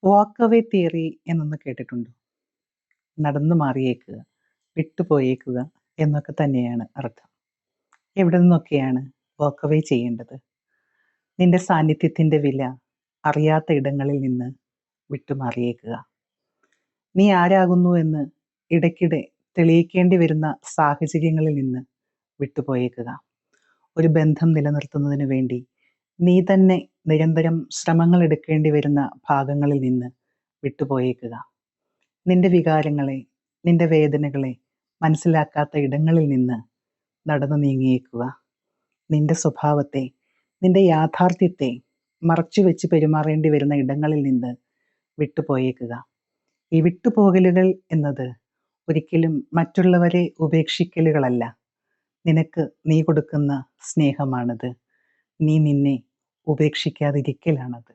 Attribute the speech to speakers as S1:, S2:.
S1: Walk away theory എന്നൊന്ന് കേട്ടിട്ടുണ്ടോ? നടന്നു മാറിയേക്കുക, വിട്ടുപോയേക്കുക എന്നൊക്കെ തന്നെയാണ് അർത്ഥം. എവിടെ നിന്നൊക്കെയാണ് വാക്ക് അവേ ചെയ്യേണ്ടത്? നിന്റെ സാന്നിധ്യത്തിൻ്റെ വില അറിയാത്ത ഇടങ്ങളിൽ നിന്ന് വിട്ടുമാറിയേക്കുക. നീ ആരാകുന്നു എന്ന് ഇടയ്ക്കിടെ തെളിയിക്കേണ്ടി വരുന്ന സാഹചര്യങ്ങളിൽ നിന്ന് വിട്ടുപോയേക്കുക. ഒരു ബന്ധം നിലനിർത്തുന്നതിന് വേണ്ടി നീ തന്നെ നിരന്തരം ശ്രമങ്ങൾ എടുക്കേണ്ടി വരുന്ന ഭാഗങ്ങളിൽ നിന്ന് വിട്ടുപോയേക്കുക. നിന്റെ വികാരങ്ങളെ, നിന്റെ വേദനകളെ മനസ്സിലാക്കാത്ത ഇടങ്ങളിൽ നിന്ന് നടന്നു നീങ്ങിയേക്കുക. നിന്റെ സ്വഭാവത്തെ, നിന്റെ യാഥാർത്ഥ്യത്തെ മറച്ചു വെച്ച് പെരുമാറേണ്ടി വരുന്ന ഇടങ്ങളിൽ നിന്ന് വിട്ടുപോയേക്കുക. ഈ വിട്ടുപോകലുകൾ എന്നത് ഒരിക്കലും മറ്റുള്ളവരെ ഉപേക്ഷിക്കലുകളല്ല. നിനക്ക് നീ കൊടുക്കുന്ന സ്നേഹമാണത്. നീ നിന്നെ ഉപേക്ഷിക്കാതിരിക്കലാണത്.